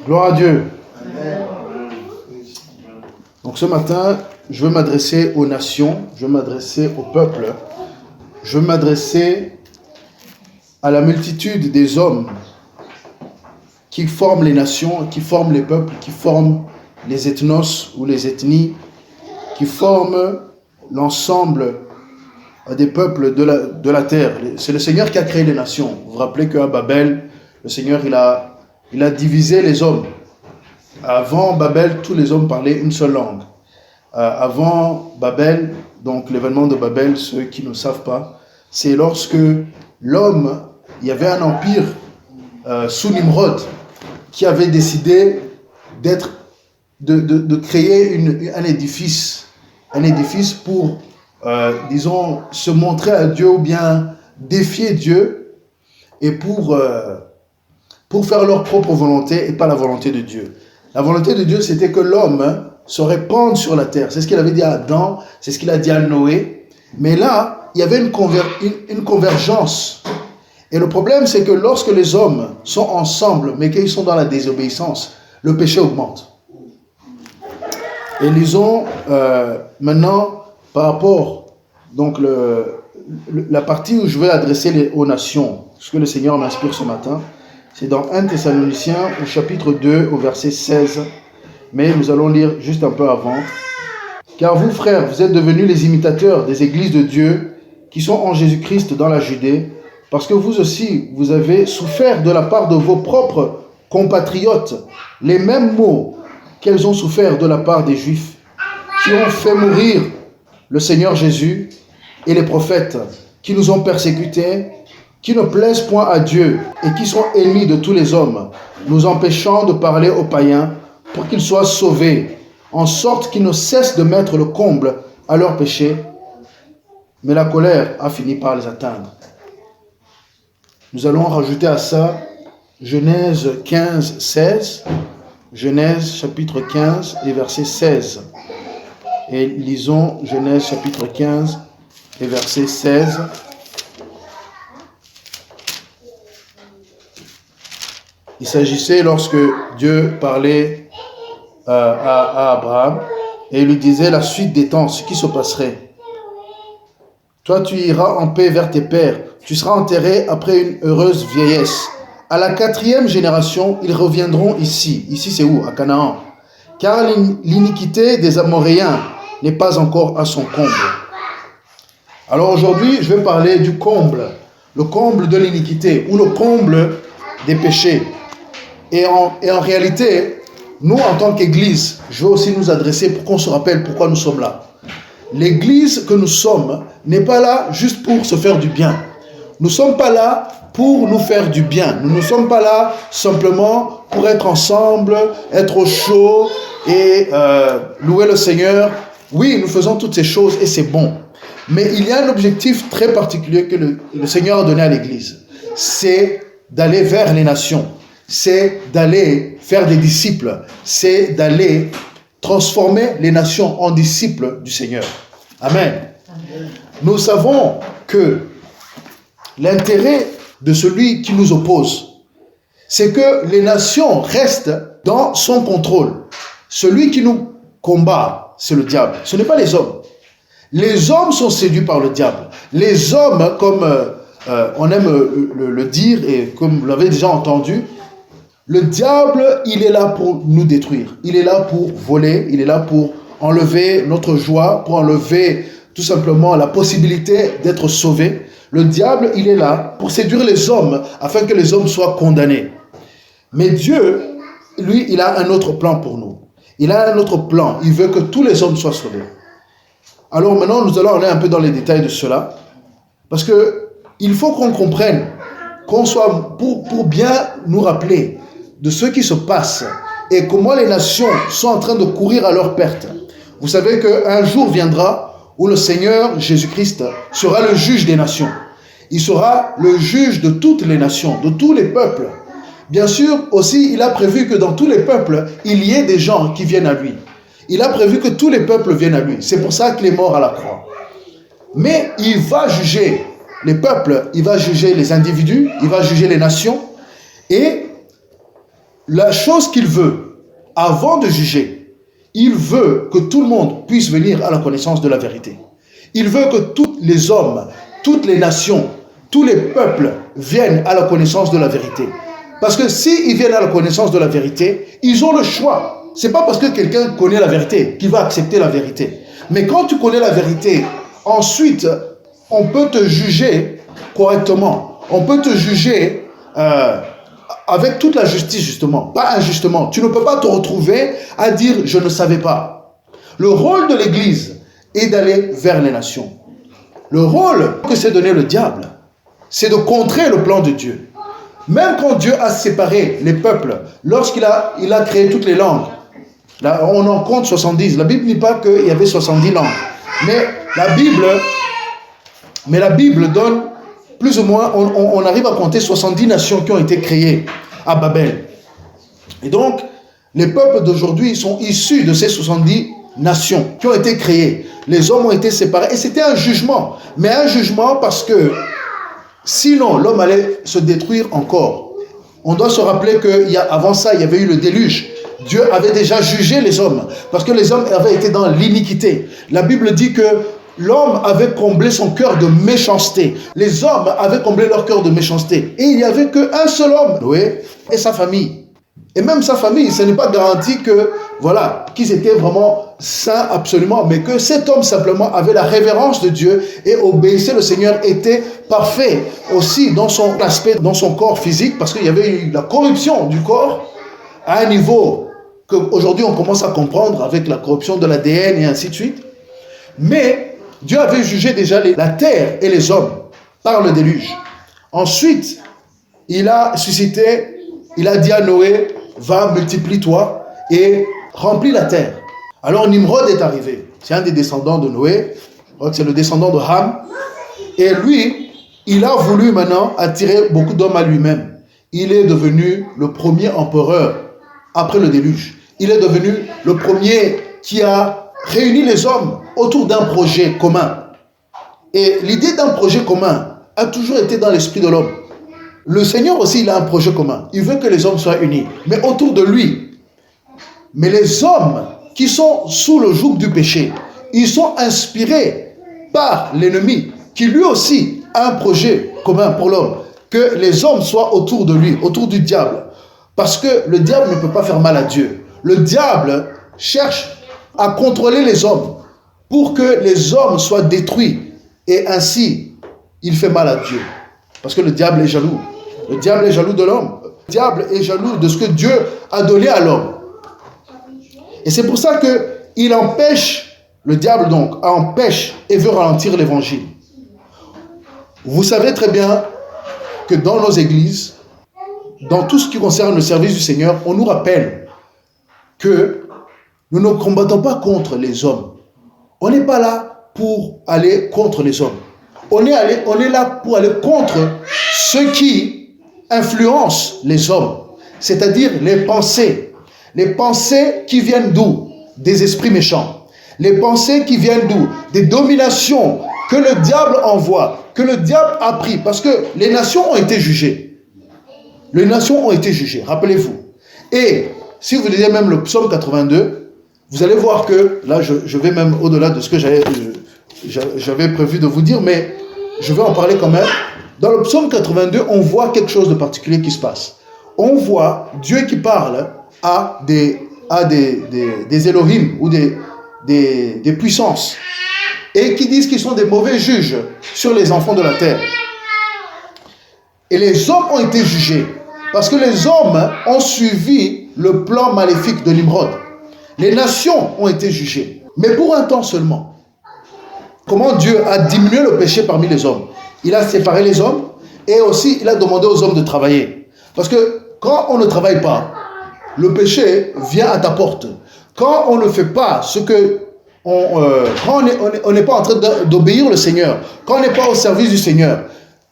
Gloire à Dieu. Amen. Donc ce matin, je veux m'adresser aux nations, je veux m'adresser au peuple, je veux m'adresser à la multitude des hommes qui forment les nations, qui forment les peuples, qui forment les ethnos ou les ethnies, qui forment l'ensemble des peuples de la terre. C'est le Seigneur qui a créé les nations. Vous vous rappelez qu'à Babel, le Seigneur il a divisé les hommes. Avant Babel, tous les hommes parlaient une seule langue. Avant Babel, donc l'événement de Babel, ceux qui ne savent pas, c'est lorsque l'homme, il y avait un empire sous Nimrod qui avait décidé de créer un édifice pour, disons, se montrer à Dieu ou bien défier Dieu et pour faire leur propre volonté et pas la volonté de Dieu. La volonté de Dieu, c'était que l'homme se répande sur la terre. C'est ce qu'il avait dit à Adam, c'est ce qu'il a dit à Noé. Mais là, il y avait une convergence. Et le problème, c'est que lorsque les hommes sont ensemble, mais qu'ils sont dans la désobéissance, le péché augmente. Et lisons maintenant, par rapport, donc la partie où je vais adresser aux nations, ce que le Seigneur m'inspire ce matin, c'est dans 1 Thessaloniciens au chapitre 2 au verset 16. Mais nous allons lire juste un peu avant. Car vous, frères, vous êtes devenus les imitateurs des églises de Dieu qui sont en Jésus-Christ dans la Judée, parce que vous aussi, vous avez souffert de la part de vos propres compatriotes les mêmes maux qu'elles ont souffert de la part des Juifs, qui ont fait mourir le Seigneur Jésus et les prophètes, qui nous ont persécutés, qui ne plaisent point à Dieu et qui sont ennemis de tous les hommes, nous empêchant de parler aux païens pour qu'ils soient sauvés, en sorte qu'ils ne cessent de mettre le comble à leurs péchés, mais la colère a fini par les atteindre. Nous allons rajouter à ça Genèse 15, 16, Genèse chapitre 15 et verset 16. Et lisons Genèse chapitre 15 et verset 16. Il s'agissait lorsque Dieu parlait à Abraham et il lui disait la suite des temps, ce qui se passerait. Toi, tu iras en paix vers tes pères, tu seras enterré après une heureuse vieillesse. À la 4e génération, ils reviendront ici. Ici, c'est où? À Canaan. Car l'iniquité des Amoréens n'est pas encore à son comble. Alors aujourd'hui, je vais parler du comble, le comble de l'iniquité ou le comble des péchés. Et en réalité, nous, en tant qu'Église, je veux aussi nous adresser pour qu'on se rappelle pourquoi nous sommes là. L'Église que nous sommes n'est pas là juste pour se faire du bien. Nous ne sommes pas là pour nous faire du bien. Nous ne sommes pas là simplement pour être ensemble, être au chaud et louer le Seigneur. Oui, nous faisons toutes ces choses et c'est bon. Mais il y a un objectif très particulier que le Seigneur a donné à l'Église. C'est d'aller vers les nations. C'est d'aller faire des disciples. C'est d'aller transformer les nations en disciples du Seigneur. Amen. Amen. Nous savons que l'intérêt de celui qui nous oppose, c'est que les nations restent dans son contrôle. Celui qui nous combat, c'est le diable. Ce n'est pas les hommes. Les hommes sont séduits par le diable. Les hommes, comme on aime le dire et comme vous l'avez déjà entendu, le diable, il est là pour nous détruire. Il est là pour voler. Il est là pour enlever notre joie, pour enlever tout simplement la possibilité d'être sauvé. Le diable, il est là pour séduire les hommes afin que les hommes soient condamnés. Mais Dieu, lui, il a un autre plan pour nous. Il a un autre plan. Il veut que tous les hommes soient sauvés. Alors maintenant, nous allons aller un peu dans les détails de cela. Parce que il faut qu'on comprenne, qu'on soit pour bien nous rappeler de ce qui se passe et comment les nations sont en train de courir à leur perte. Vous savez qu'un jour viendra où le Seigneur Jésus-Christ sera le juge des nations. Il sera le juge de toutes les nations, de tous les peuples. Bien sûr, aussi, il a prévu que dans tous les peuples, il y ait des gens qui viennent à lui. Il a prévu que tous les peuples viennent à lui. C'est pour ça qu'il est mort à la croix. Mais il va juger les peuples, il va juger les individus, il va juger les nations. Et la chose qu'il veut, avant de juger, il veut que tout le monde puisse venir à la connaissance de la vérité. Il veut que tous les hommes, toutes les nations, tous les peuples viennent à la connaissance de la vérité. Parce que s'ils viennent à la connaissance de la vérité, ils ont le choix. Ce n'est pas parce que quelqu'un connaît la vérité qu'il va accepter la vérité. Mais quand tu connais la vérité, ensuite, on peut te juger correctement. On peut te juger avec toute la justice, justement, pas injustement. Tu ne peux pas te retrouver à dire « je ne savais pas ». Le rôle de l'Église est d'aller vers les nations. Le rôle que s'est donné le diable, c'est de contrer le plan de Dieu. Même quand Dieu a séparé les peuples, lorsqu'il a créé toutes les langues, là, on en compte 70. La Bible ne dit pas qu'il y avait 70 langues. Mais la Bible donne plus ou moins, on arrive à compter 70 nations qui ont été créées à Babel. Et donc, les peuples d'aujourd'hui sont issus de ces 70 nations qui ont été créées. Les hommes ont été séparés. Et c'était un jugement. Mais un jugement parce que sinon, l'homme allait se détruire encore. On doit se rappeler qu'avant ça, il y avait eu le déluge. Dieu avait déjà jugé les hommes parce que les hommes avaient été dans l'iniquité. La Bible dit que l'homme avait comblé son cœur de méchanceté. Les hommes avaient comblé leur cœur de méchanceté. Et il n'y avait qu'un seul homme, Noé, et sa famille. Et même sa famille, ce n'est pas garanti que, voilà, qu'ils étaient vraiment saints absolument, mais que cet homme simplement avait la révérence de Dieu et obéissait le Seigneur, était parfait aussi dans son aspect, dans son corps physique, parce qu'il y avait eu la corruption du corps à un niveau qu'aujourd'hui on commence à comprendre avec la corruption de l'ADN et ainsi de suite. Mais Dieu avait jugé déjà la terre et les hommes par le déluge. Ensuite, il a suscité, il a dit à Noé, va, multiplie-toi et remplis la terre. Alors Nimrod est arrivé. C'est un des descendants de Noé. Je crois que c'est le descendant de Ham. Et lui, il a voulu maintenant attirer beaucoup d'hommes à lui-même. Il est devenu le premier empereur après le déluge. Il est devenu le premier qui a réuni les hommes autour d'un projet commun. Et l'idée d'un projet commun a toujours été dans l'esprit de l'homme. Le Seigneur aussi, il a un projet commun. Il veut que les hommes soient unis, mais autour de lui. Mais les hommes qui sont sous le joug du péché, ils sont inspirés par l'ennemi, qui lui aussi a un projet commun pour l'homme. Que les hommes soient autour de lui, autour du diable. Parce que le diable ne peut pas faire mal à Dieu. Le diable cherche à contrôler les hommes pour que les hommes soient détruits. Et ainsi, il fait mal à Dieu. Parce que le diable est jaloux. Le diable est jaloux de l'homme. Le diable est jaloux de ce que Dieu a donné à l'homme. Et c'est pour ça qu'il empêche, le diable donc, empêche et veut ralentir l'évangile. Vous savez très bien que dans nos églises, dans tout ce qui concerne le service du Seigneur, on nous rappelle que nous ne combattons pas contre les hommes. On n'est pas là pour aller contre les hommes. On est là pour aller contre ceux qui influencent les hommes, c'est-à-dire les pensées. Les pensées qui viennent d'où? Des esprits méchants. Les pensées qui viennent d'où? Des dominations que le diable envoie, que le diable a pris, parce que les nations ont été jugées. Les nations ont été jugées, rappelez-vous. Et si vous lisez même le psaume 82, vous allez voir que, là je vais même au-delà de ce que j'avais prévu de vous dire, mais je vais en parler quand même. Dans le psaume 82, on voit quelque chose de particulier qui se passe. On voit Dieu qui parle à des Elohim ou des puissances et qui disent qu'ils sont des mauvais juges sur les enfants de la terre. Et les hommes ont été jugés parce que les hommes ont suivi le plan maléfique de Nimrod. Les nations ont été jugées, mais pour un temps seulement. Comment Dieu a diminué le péché parmi les hommes? Il a séparé les hommes et aussi il a demandé aux hommes de travailler. Parce que quand on ne travaille pas, le péché vient à ta porte. Quand on ne fait pas ce que... quand on n'est pas en train d'obéir le Seigneur, quand on n'est pas au service du Seigneur,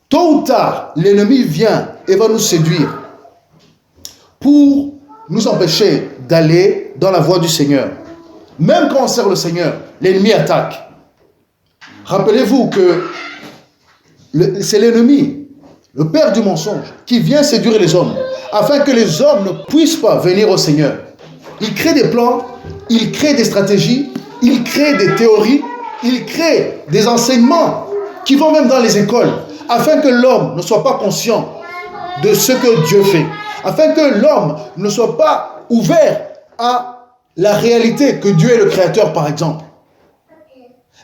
tôt ou tard, l'ennemi vient et va nous séduire pour nous empêcher d'aller dans la voie du Seigneur. Même quand on sert le Seigneur, l'ennemi attaque. Rappelez-vous que c'est l'ennemi, le père du mensonge, qui vient séduire les hommes afin que les hommes ne puissent pas venir au Seigneur. Il crée des plans, il crée des stratégies, il crée des théories, il crée des enseignements qui vont même dans les écoles, afin que l'homme ne soit pas conscient de ce que Dieu fait, afin que l'homme ne soit pas ouvert à la réalité que Dieu est le Créateur, par exemple.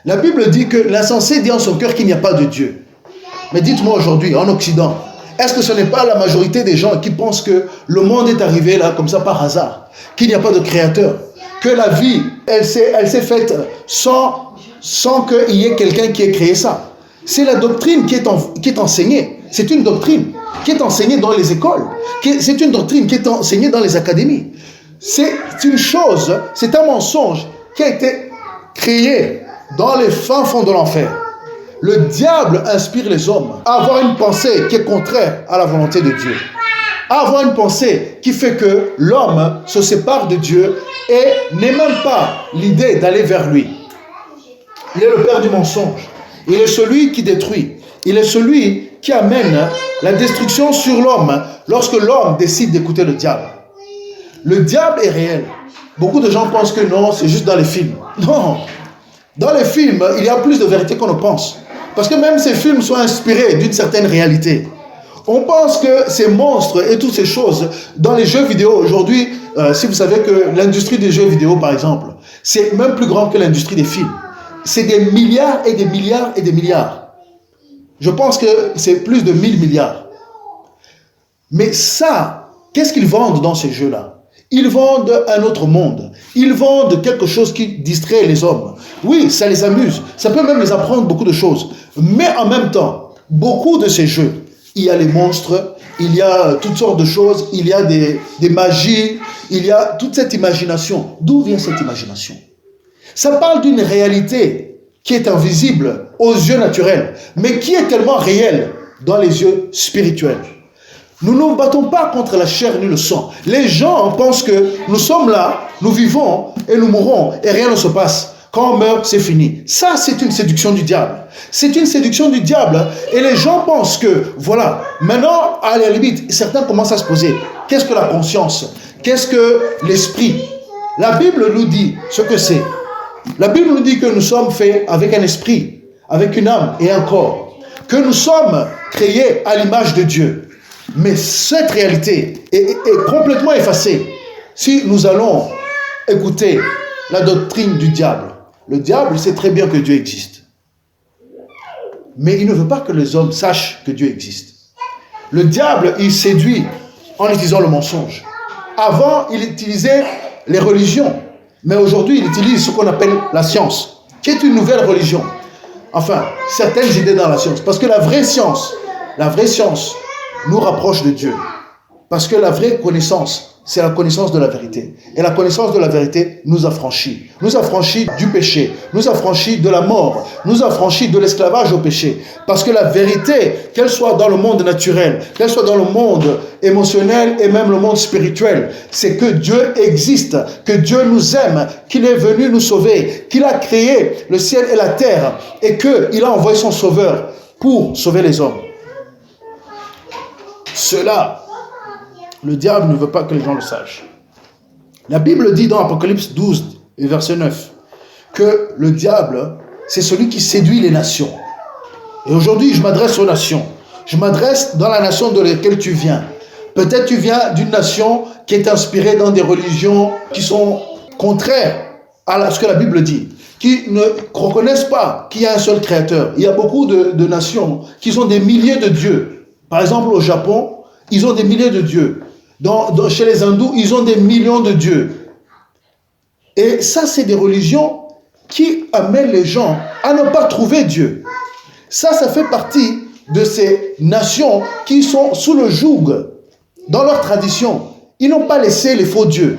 La Bible dit que l'insensé dit en son cœur qu'il n'y a pas de Dieu. Mais dites-moi aujourd'hui, en Occident, est-ce que ce n'est pas la majorité des gens qui pensent que le monde est arrivé là, comme ça, par hasard, qu'il n'y a pas de Créateur, que la vie, elle s'est faite sans qu'il y ait quelqu'un qui ait créé ça? C'est la doctrine qui est enseignée. C'est une doctrine qui est enseignée dans les écoles. C'est une doctrine qui est enseignée dans les académies. C'est une chose, c'est un mensonge qui a été créé dans les fins fonds de l'enfer. Le diable inspire les hommes à avoir une pensée qui est contraire à la volonté de Dieu. À avoir une pensée qui fait que l'homme se sépare de Dieu et n'ait même pas l'idée d'aller vers lui. Il est le père du mensonge. Il est celui qui détruit. Il est celui qui amène la destruction sur l'homme lorsque l'homme décide d'écouter le diable. Le diable est réel. Beaucoup de gens pensent que non, c'est juste dans les films. Non. Dans les films, il y a plus de vérité qu'on ne pense. Parce que même ces films sont inspirés d'une certaine réalité. On pense que ces monstres et toutes ces choses, dans les jeux vidéo aujourd'hui, si vous savez que l'industrie des jeux vidéo, par exemple, c'est même plus grand que l'industrie des films. C'est des milliards et des milliards et des milliards. Je pense que c'est plus de 1000 milliards. Mais ça, qu'est-ce qu'ils vendent dans ces jeux-là? Ils vendent un autre monde. Ils vendent quelque chose qui distrait les hommes. Oui, ça les amuse. Ça peut même les apprendre beaucoup de choses. Mais en même temps, beaucoup de ces jeux, il y a les monstres, il y a toutes sortes de choses, il y a des magies, il y a toute cette imagination. D'où vient cette imagination? Ça parle d'une réalité qui est invisible aux yeux naturels, mais qui est tellement réelle dans les yeux spirituels. Nous ne nous battons pas contre la chair ni le sang. Les gens pensent que nous sommes là, nous vivons et nous mourrons et rien ne se passe. Quand on meurt, c'est fini. Ça, c'est une séduction du diable. C'est une séduction du diable et les gens pensent que, voilà, maintenant, à la limite, certains commencent à se poser, qu'est-ce que la conscience? Qu'est-ce que l'esprit? La Bible nous dit ce que c'est. La Bible nous dit que nous sommes faits avec un esprit, avec une âme et un corps. Que nous sommes créés à l'image de Dieu. Mais cette réalité est complètement effacée si nous allons écouter la doctrine du diable. Le diable sait très bien que Dieu existe. Mais il ne veut pas que les hommes sachent que Dieu existe. Le diable, il séduit en utilisant le mensonge. Avant, il utilisait les religions. Mais aujourd'hui, il utilise ce qu'on appelle la science, qui est une nouvelle religion. Enfin, certaines idées dans la science. Parce que la vraie science nous rapproche de Dieu. Parce que la vraie connaissance, c'est la connaissance de la vérité. Et la connaissance de la vérité nous affranchit. Nous affranchit du péché. Nous affranchit de la mort. Nous affranchit de l'esclavage au péché. Parce que la vérité, qu'elle soit dans le monde naturel, qu'elle soit dans le monde émotionnel et même le monde spirituel, c'est que Dieu existe, que Dieu nous aime, qu'il est venu nous sauver, qu'il a créé le ciel et la terre et qu'il a envoyé son sauveur pour sauver les hommes. Cela, le diable ne veut pas que les gens le sachent. La Bible dit dans Apocalypse 12 et verset 9 que le diable, c'est celui qui séduit les nations. Et aujourd'hui, je m'adresse aux nations. Je m'adresse dans la nation de laquelle tu viens. Peut-être tu viens d'une nation qui est inspirée dans des religions qui sont contraires à ce que la Bible dit, qui ne reconnaissent pas qu'il y a un seul créateur. Il y a beaucoup de nations qui ont des milliers de dieux. Par exemple, au Japon, ils ont des milliers de dieux. Chez les hindous, ils ont des millions de dieux. Et ça, c'est des religions qui amènent les gens à ne pas trouver Dieu. Ça fait partie de ces nations qui sont sous le joug. Dans leur tradition, ils n'ont pas laissé les faux dieux.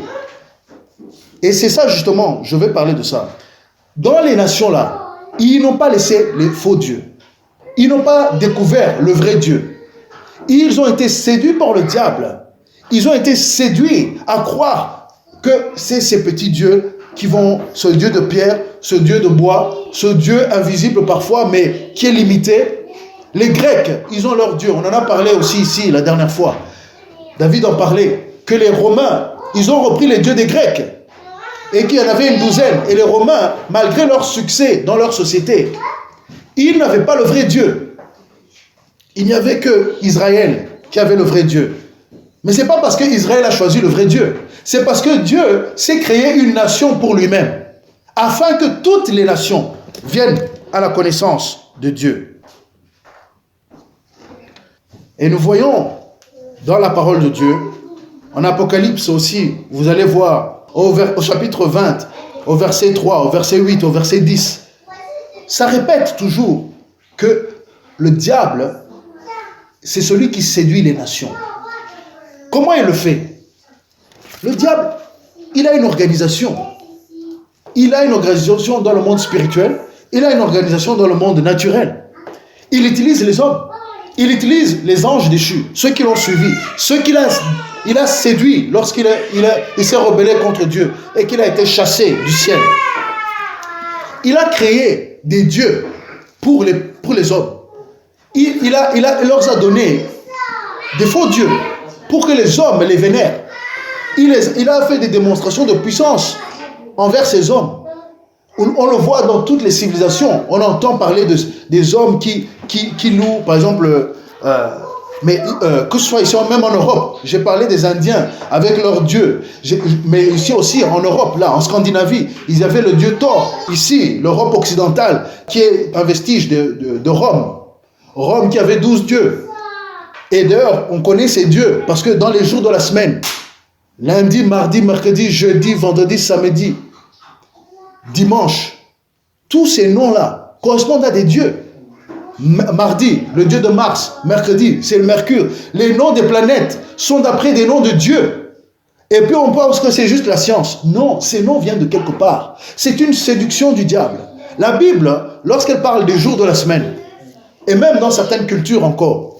Et c'est ça, justement, je vais parler de ça. Dans les nations-là, ils n'ont pas laissé les faux dieux. Ils n'ont pas découvert le vrai Dieu. Ils ont été séduits par le diable. Ils ont été séduits à croire que c'est ces petits dieux qui vont, ce dieu de pierre, ce dieu de bois, ce dieu invisible parfois, mais qui est limité. Les Grecs, ils ont leur dieu. On en a parlé aussi ici la dernière fois. David en parlait, que les Romains, ils ont repris les dieux des Grecs. Et qu'il y en avait une douzaine. Et les Romains, malgré leur succès dans leur société, ils n'avaient pas le vrai Dieu. Il n'y avait que Israël qui avait le vrai Dieu. Mais ce n'est pas parce qu'Israël a choisi le vrai Dieu. C'est parce que Dieu s'est créé une nation pour lui-même, afin que toutes les nations viennent à la connaissance de Dieu. Et nous voyons dans la parole de Dieu, en Apocalypse aussi, vous allez voir, au chapitre 20, au verset 3, au verset 8, au verset 10, ça répète toujours que le diable, c'est celui qui séduit les nations. Comment il le fait? Le diable, il a une organisation. Il a une organisation dans le monde spirituel, il a une organisation dans le monde naturel. Il utilise les hommes, il utilise les anges déchus, ceux qui l'ont suivi, ceux qu'il a séduit lorsqu'il s'est rebellé contre Dieu et qu'il a été chassé du ciel. Il a créé des dieux pour les hommes. Il leur a donné des faux dieux pour que les hommes les vénèrent. Il a fait des démonstrations de puissance envers ces hommes. On le voit dans toutes les civilisations. On entend parler des hommes qui louent, par exemple, que ce soit ici, même en Europe. J'ai parlé des Indiens avec leur dieu. Mais ici aussi, en Europe, là, en Scandinavie, ils avaient le dieu Thor. Ici, l'Europe occidentale, qui est un vestige de Rome. Rome qui avait 12 dieux. Et d'ailleurs, on connaît ces dieux parce que dans les jours de la semaine, lundi, mardi, mercredi, jeudi, vendredi, samedi, dimanche, tous ces noms-là correspondent à des dieux. Mardi, le dieu de Mars. Mercredi, c'est le Mercure. Les noms des planètes sont d'après des noms de Dieu. Et puis on pense que c'est juste la science. Non, ces noms viennent de quelque part. C'est une séduction du diable. La Bible, lorsqu'elle parle des jours de la semaine, et même dans certaines cultures encore,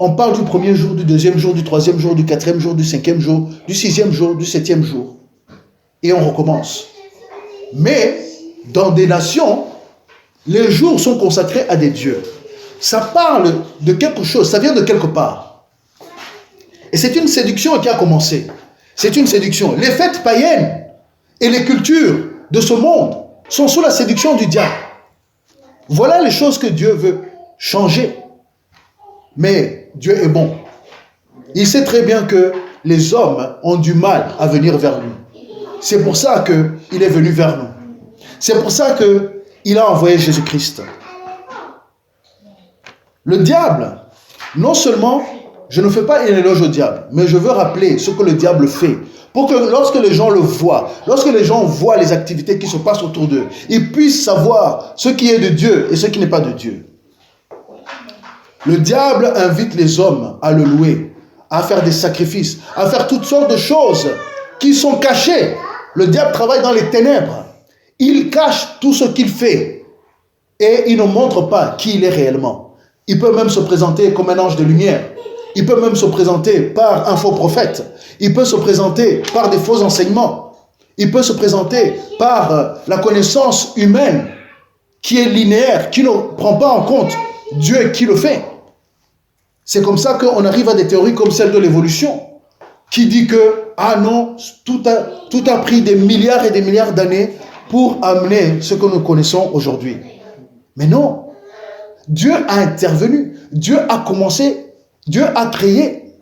on parle du premier jour, du deuxième jour, du troisième jour, du quatrième jour, du cinquième jour, du sixième jour, du septième jour. Et on recommence. Mais dans des nations, les jours sont consacrés à des dieux. Ça parle de quelque chose, ça vient de quelque part. Et c'est une séduction qui a commencé. C'est une séduction. Les fêtes païennes et les cultures de ce monde sont sous la séduction du diable. Voilà les choses que Dieu veut changer. Mais Dieu est bon. Il sait très bien que les hommes ont du mal à venir vers lui. C'est pour ça qu'il est venu vers nous. C'est pour ça qu'il a envoyé Jésus-Christ. Le diable, non seulement, je ne fais pas un éloge au diable, mais je veux rappeler ce que le diable fait. Pour que lorsque les gens le voient, lorsque les gens voient les activités qui se passent autour d'eux, ils puissent savoir ce qui est de Dieu et ce qui n'est pas de Dieu. Le diable invite les hommes à le louer, à faire des sacrifices, à faire toutes sortes de choses qui sont cachées. Le diable travaille dans les ténèbres. Il cache tout ce qu'il fait et il ne montre pas qui il est réellement. Il peut même se présenter comme un ange de lumière. Il peut même se présenter par un faux prophète. Il peut se présenter par des faux enseignements. Il peut se présenter par la connaissance humaine qui est linéaire, qui ne prend pas en compte Dieu qui le fait. C'est comme ça qu'on arrive à des théories comme celle de l'évolution, qui dit que, ah non, tout a pris des milliards et des milliards d'années pour amener ce que nous connaissons aujourd'hui. Mais non, Dieu a intervenu, Dieu a commencé, Dieu a créé.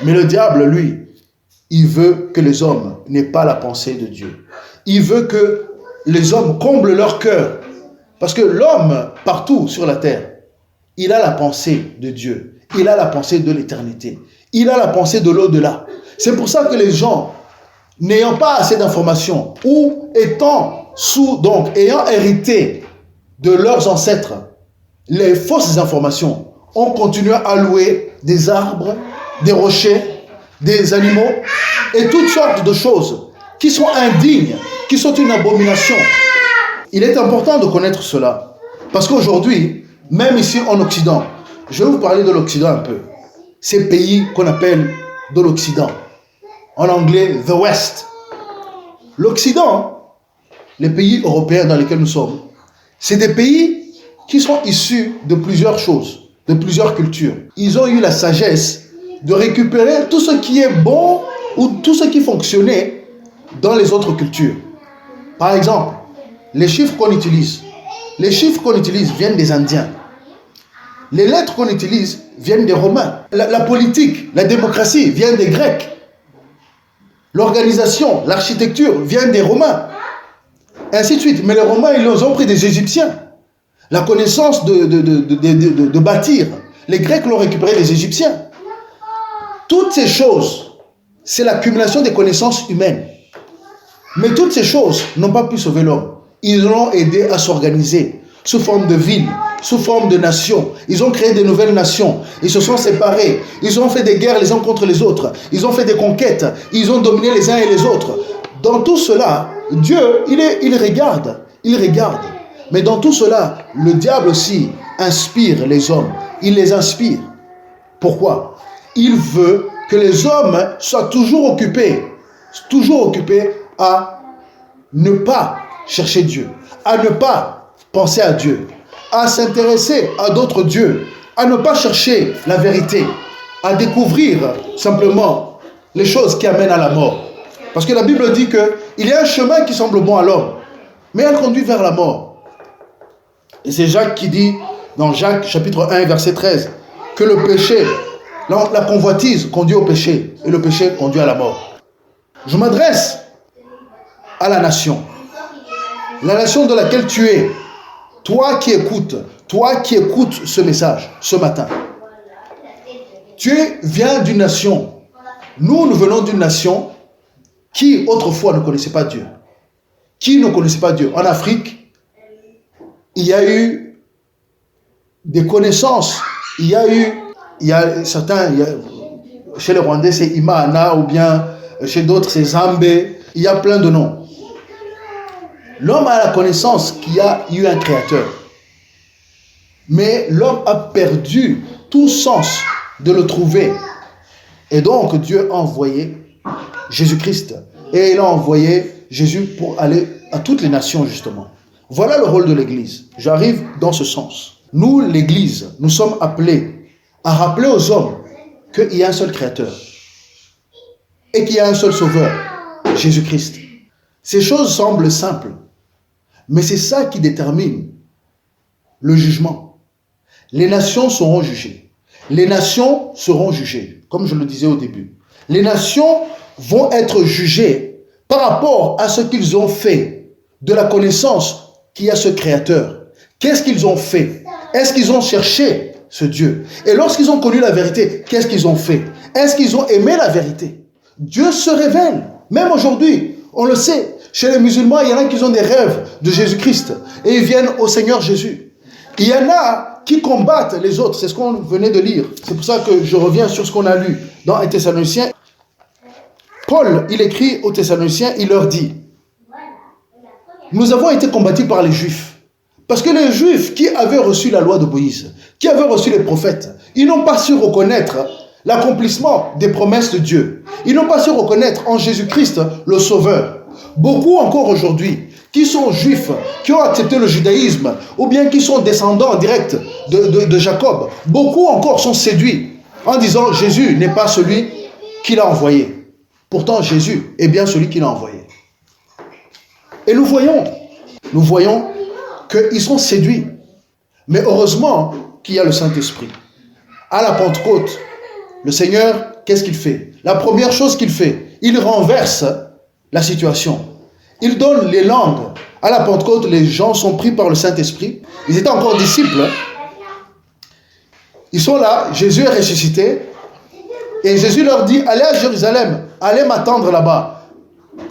Mais le diable, lui, il veut que les hommes n'aient pas la pensée de Dieu. Il veut que les hommes comblent leur cœur. Parce que l'homme, partout sur la terre, il a la pensée de Dieu. Il a la pensée de l'éternité. Il a la pensée de l'au-delà. C'est pour ça que les gens, n'ayant pas assez d'informations, ou ayant hérité de leurs ancêtres les fausses informations, ont continué à louer des arbres, des rochers, des animaux, et toutes sortes de choses qui sont indignes, qui sont une abomination. Il est important de connaître cela. Parce qu'aujourd'hui, même ici en Occident, je vais vous parler de l'Occident un peu. Ces pays qu'on appelle de l'Occident. En anglais, the West. L'Occident, les pays européens dans lesquels nous sommes, c'est des pays qui sont issus de plusieurs choses, de plusieurs cultures. Ils ont eu la sagesse de récupérer tout ce qui est bon ou tout ce qui fonctionnait dans les autres cultures. Par exemple, les chiffres qu'on utilise viennent des Indiens. Les lettres qu'on utilise viennent des Romains. La politique, la démocratie viennent des Grecs. L'organisation, l'architecture viennent des Romains. Et ainsi de suite. Mais les Romains, ils ont pris des Égyptiens. La connaissance de bâtir, les Grecs l'ont récupéré des Égyptiens. Toutes ces choses, c'est l'accumulation des connaissances humaines. Mais toutes ces choses n'ont pas pu sauver l'homme. Ils l'ont aidé à s'organiser sous forme de villes, sous forme de nations. Ils ont créé de nouvelles nations. Ils se sont séparés. Ils ont fait des guerres les uns contre les autres. Ils ont fait des conquêtes. Ils ont dominé les uns et les autres. Dans tout cela, Dieu, il regarde. Il regarde. Mais dans tout cela, le diable aussi inspire les hommes. Il les inspire. Pourquoi? Il veut que les hommes soient toujours occupés à ne pas chercher Dieu, à ne pas penser à Dieu, à s'intéresser à d'autres dieux, à ne pas chercher la vérité, à découvrir simplement les choses qui amènent à la mort. Parce que la Bible dit qu'il y a un chemin qui semble bon à l'homme, mais elle conduit vers la mort. Et c'est Jacques qui dit, dans Jacques chapitre 1, verset 13, que le péché, la convoitise conduit au péché, et le péché conduit à la mort. Je m'adresse à la nation de laquelle tu es, toi qui écoutes ce message ce matin. Tu viens d'une nation. Nous venons d'une nation qui autrefois ne connaissait pas Dieu. Qui ne connaissait pas Dieu? En Afrique, il y a eu des connaissances. Il y a certains, chez les Rwandais c'est Imana, ou bien chez d'autres c'est Zambé. Il y a plein de noms. L'homme a la connaissance qu'il y a eu un créateur. Mais l'homme a perdu tout sens de le trouver. Et donc Dieu a envoyé Jésus-Christ. Et il a envoyé Jésus pour aller à toutes les nations justement. Voilà le rôle de l'Église. J'arrive dans ce sens. Nous, l'Église, nous sommes appelés à rappeler aux hommes qu'il y a un seul créateur. Et qu'il y a un seul sauveur, Jésus-Christ. Ces choses semblent simples. Mais c'est ça qui détermine le jugement. Les nations seront jugées. Les nations seront jugées, comme je le disais au début. Les nations vont être jugées par rapport à ce qu'ils ont fait, de la connaissance qu'il y a ce Créateur. Qu'est-ce qu'ils ont fait? Est-ce qu'ils ont cherché ce Dieu? Et lorsqu'ils ont connu la vérité, qu'est-ce qu'ils ont fait? Est-ce qu'ils ont aimé la vérité? Dieu se révèle. Même aujourd'hui, on le sait. Chez les musulmans, il y en a qui ont des rêves de Jésus-Christ et ils viennent au Seigneur Jésus. Il y en a qui combattent les autres. C'est ce qu'on venait de lire. C'est pour ça que je reviens sur ce qu'on a lu dans 1 Thessaloniciens. Paul, il écrit aux Thessaloniciens, il leur dit: nous avons été combattus par les Juifs. Parce que les Juifs qui avaient reçu la loi de Moïse, qui avaient reçu les prophètes, ils n'ont pas su reconnaître l'accomplissement des promesses de Dieu. Ils n'ont pas su reconnaître en Jésus-Christ le Sauveur. Beaucoup encore aujourd'hui, qui sont juifs, qui ont accepté le judaïsme, ou bien qui sont descendants directs de Jacob, beaucoup encore sont séduits en disant Jésus n'est pas celui qu'il a envoyé. Pourtant Jésus est bien celui qu'il a envoyé. Et nous voyons qu'ils sont séduits. Mais heureusement qu'il y a le Saint-Esprit. À la Pentecôte, le Seigneur, qu'est-ce qu'il fait? La première chose qu'il fait, il renverse la situation. Il donne les langues. À la Pentecôte, les gens sont pris par le Saint-Esprit. Ils étaient encore disciples. Ils sont là, Jésus est ressuscité. Et Jésus leur dit, allez à Jérusalem, allez m'attendre là-bas.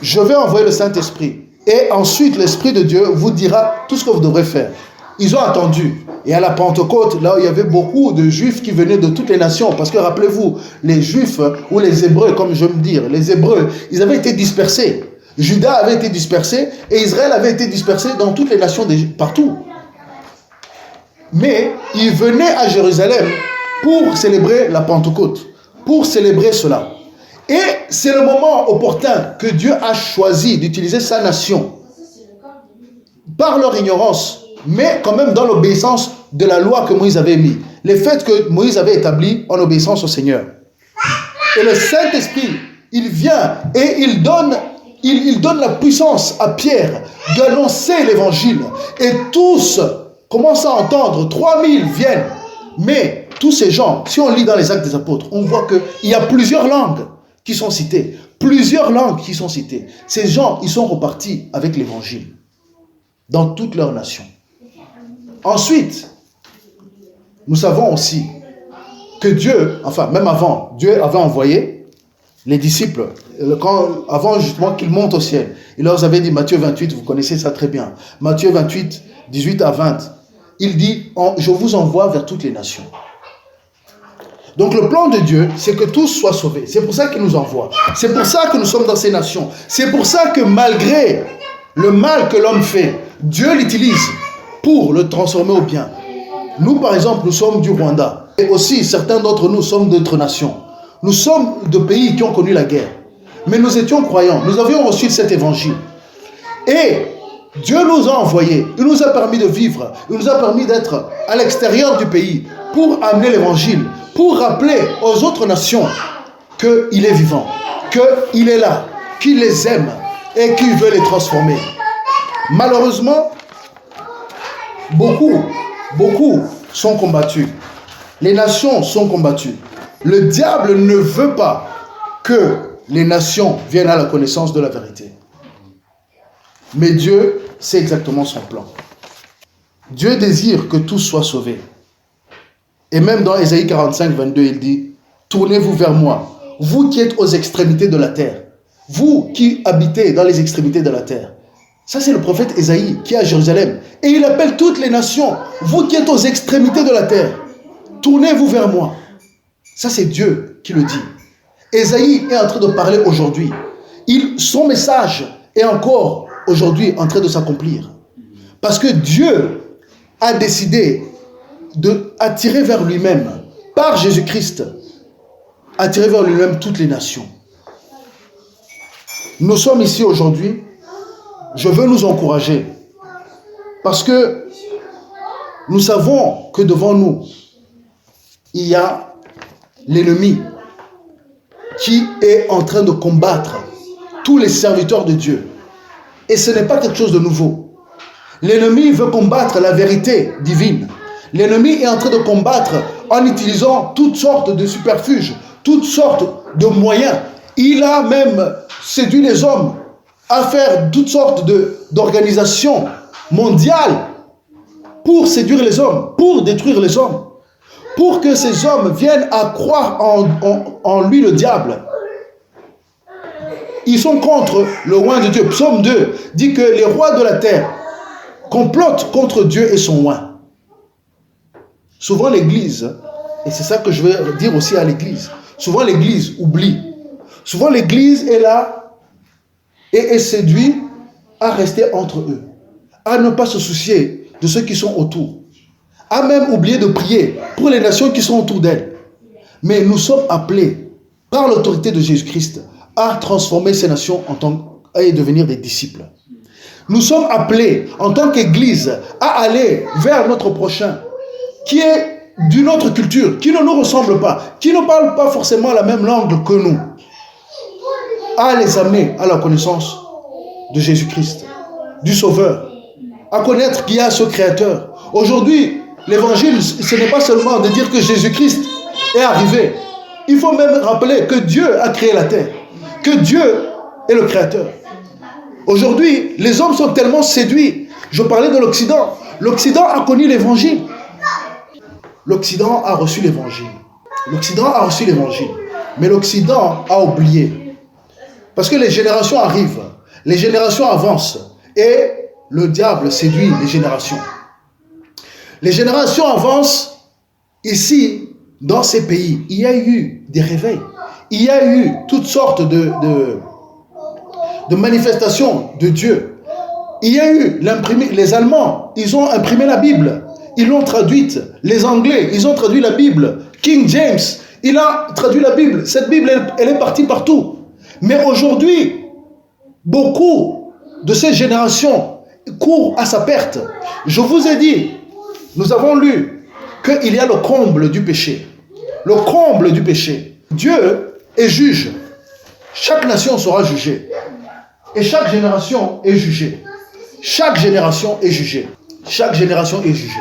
Je vais envoyer le Saint-Esprit. Et ensuite, l'Esprit de Dieu vous dira tout ce que vous devrez faire. Ils ont attendu. Et à la Pentecôte, là où il y avait beaucoup de Juifs qui venaient de toutes les nations, parce que rappelez-vous, les Juifs ou les Hébreux, comme je veux me dire, les Hébreux, ils avaient été dispersés. Juda avait été dispersé et Israël avait été dispersé dans toutes les nations, partout. Mais ils venaient à Jérusalem pour célébrer la Pentecôte, pour célébrer cela. Et c'est le moment opportun que Dieu a choisi d'utiliser sa nation par leur ignorance, mais quand même dans l'obéissance de la loi que Moïse avait mise. Les faits que Moïse avait établis en obéissance au Seigneur. Et le Saint-Esprit, il vient et il donne la puissance à Pierre d'annoncer l'évangile. Et tous commencent à entendre, 3000 viennent. Mais tous ces gens, si on lit dans les Actes des Apôtres, on voit qu'il y a plusieurs langues qui sont citées. Plusieurs langues qui sont citées. Ces gens, ils sont repartis avec l'évangile dans toutes leurs nations. Ensuite, nous savons aussi que Dieu, enfin même avant, Dieu avait envoyé les disciples, avant justement qu'ils montent au ciel. Il leur avait dit, Matthieu 28, vous connaissez ça très bien. Matthieu 28, 18 à 20. Il dit, je vous envoie vers toutes les nations. Donc le plan de Dieu, c'est que tous soient sauvés. C'est pour ça qu'il nous envoie. C'est pour ça que nous sommes dans ces nations. C'est pour ça que malgré le mal que l'homme fait, Dieu l'utilise pour le transformer au bien. Nous, par exemple, nous sommes du Rwanda. Et aussi, certains d'entre nous sommes d'autres nations. Nous sommes de pays qui ont connu la guerre. Mais nous étions croyants. Nous avions reçu cet évangile. Et Dieu nous a envoyés. Il nous a permis de vivre. Il nous a permis d'être à l'extérieur du pays pour amener l'évangile, pour rappeler aux autres nations qu'il est vivant, qu'il est là, qu'il les aime et qu'il veut les transformer. Malheureusement, beaucoup sont combattus. Les nations sont combattues. Le diable ne veut pas que les nations viennent à la connaissance de la vérité. Mais Dieu, c'est exactement son plan. Dieu désire que tous soient sauvés. Et même dans Ésaïe 45, 22, il dit, « Tournez-vous vers moi, vous qui êtes aux extrémités de la terre, vous qui habitez dans les extrémités de la terre. » Ça, c'est le prophète Ésaïe qui est à Jérusalem. Et il appelle toutes les nations, vous qui êtes aux extrémités de la terre, tournez-vous vers moi. Ça, c'est Dieu qui le dit. Ésaïe est en train de parler aujourd'hui. Son message est encore aujourd'hui en train de s'accomplir. Parce que Dieu a décidé d'attirer vers lui-même, par Jésus-Christ, attirer vers lui-même toutes les nations. Nous sommes ici aujourd'hui. Je veux nous encourager. Parce que nous savons que devant nous, il y a l'ennemi qui est en train de combattre tous les serviteurs de Dieu. Et ce n'est pas quelque chose de nouveau. L'ennemi veut combattre la vérité divine. L'ennemi est en train de combattre en utilisant toutes sortes de superfuges, toutes sortes de moyens. Il a même séduit les hommes à faire toutes sortes d'organisations mondiales pour séduire les hommes, pour détruire les hommes, pour que ces hommes viennent à croire en lui, le diable. Ils sont contre le roi de Dieu. Psaume 2 dit que les rois de la terre complotent contre Dieu et son roi. Souvent l'Église, et c'est ça que je vais dire aussi à l'Église, souvent l'Église oublie. Souvent l'Église est là et est séduite à rester entre eux, à ne pas se soucier de ceux qui sont autour, à même oublier de prier pour les nations qui sont autour d'elle. Mais nous sommes appelés par l'autorité de Jésus-Christ à transformer ces nations et devenir des disciples. Nous sommes appelés en tant qu'Église à aller vers notre prochain qui est d'une autre culture, qui ne nous ressemble pas, qui ne parle pas forcément la même langue que nous, à les amener à la connaissance de Jésus-Christ, du Sauveur, à connaître qui a ce Créateur. Aujourd'hui, l'évangile, ce n'est pas seulement de dire que Jésus-Christ est arrivé. Il faut même rappeler que Dieu a créé la terre, que Dieu est le Créateur. Aujourd'hui, les hommes sont tellement séduits. Je parlais de l'Occident. L'Occident a connu l'évangile. L'Occident a reçu l'évangile. L'Occident a reçu l'évangile. Mais l'Occident a oublié. Parce que les générations arrivent, les générations avancent et le diable séduit les générations. Les générations avancent ici, dans ces pays. Il y a eu des réveils. Il y a eu toutes sortes de manifestations de Dieu. Il y a eu les Allemands, ils ont imprimé la Bible. Ils l'ont traduite. Les Anglais, ils ont traduit la Bible. King James, il a traduit la Bible. Cette Bible, elle est partie partout. Mais aujourd'hui, beaucoup de ces générations courent à sa perte. Je vous ai dit, nous avons lu qu'il y a le comble du péché. Le comble du péché. Dieu et juge. Chaque nation sera jugée. Et chaque génération est jugée. Chaque génération est jugée. Chaque génération est jugée.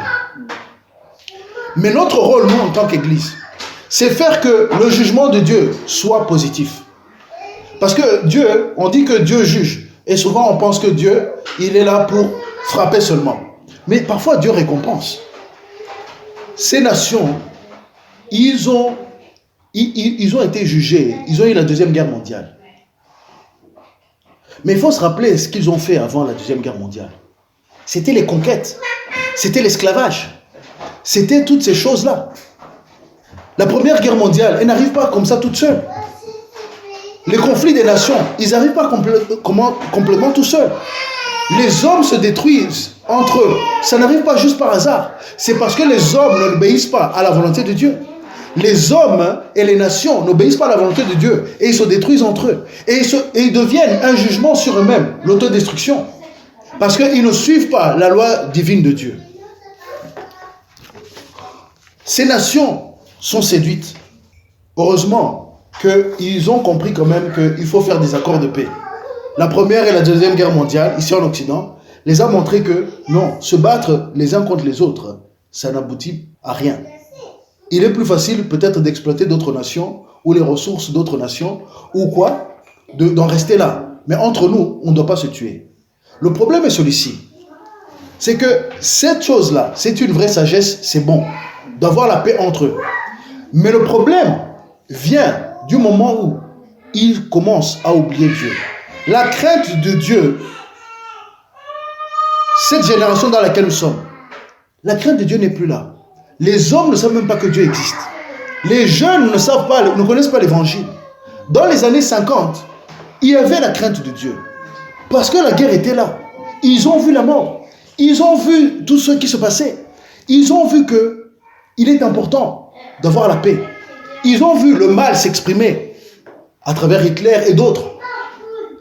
Mais notre rôle, nous, en tant qu'Église, c'est faire que le jugement de Dieu soit positif. Parce que Dieu, on dit que Dieu juge. Et souvent, on pense que Dieu, il est là pour frapper seulement. Mais parfois, Dieu récompense. Ces nations, ils ont été jugés. Ils ont eu la Deuxième Guerre mondiale. Mais il faut se rappeler ce qu'ils ont fait avant la Deuxième Guerre mondiale. C'était les conquêtes. C'était l'esclavage. C'était toutes ces choses-là. La Première Guerre mondiale, elle n'arrive pas comme ça toute seule. Les conflits des nations, ils n'arrivent pas complètement tout seuls. Les hommes se détruisent entre eux. Ça n'arrive pas juste par hasard. C'est parce que les hommes n'obéissent pas à la volonté de Dieu. Les hommes et les nations n'obéissent pas à la volonté de Dieu. Et ils se détruisent entre eux. Et ils deviennent un jugement sur eux-mêmes, l'autodestruction. Parce qu'ils ne suivent pas la loi divine de Dieu. Ces nations sont séduites. Heureusement qu'ils ont compris quand même qu'il faut faire des accords de paix. La Première et la Deuxième Guerre mondiale, ici en Occident, les a montré que non, se battre les uns contre les autres, ça n'aboutit à rien. Il est plus facile peut-être d'exploiter d'autres nations ou les ressources d'autres nations ou quoi, d'en rester là. Mais entre nous, on ne doit pas se tuer. Le problème est celui-ci. C'est que cette chose-là, c'est une vraie sagesse, c'est bon, d'avoir la paix entre eux. Mais le problème vient du moment où ils commencent à oublier Dieu. La crainte de Dieu, cette génération dans laquelle nous sommes, la crainte de Dieu n'est plus là. Les hommes ne savent même pas que Dieu existe. Les jeunes ne connaissent pas l'évangile. Dans les années 50, il y avait la crainte de Dieu. Parce que la guerre était là. Ils ont vu la mort. Ils ont vu tout ce qui se passait. Ils ont vu qu'il est important d'avoir la paix. Ils ont vu le mal s'exprimer à travers Hitler et d'autres.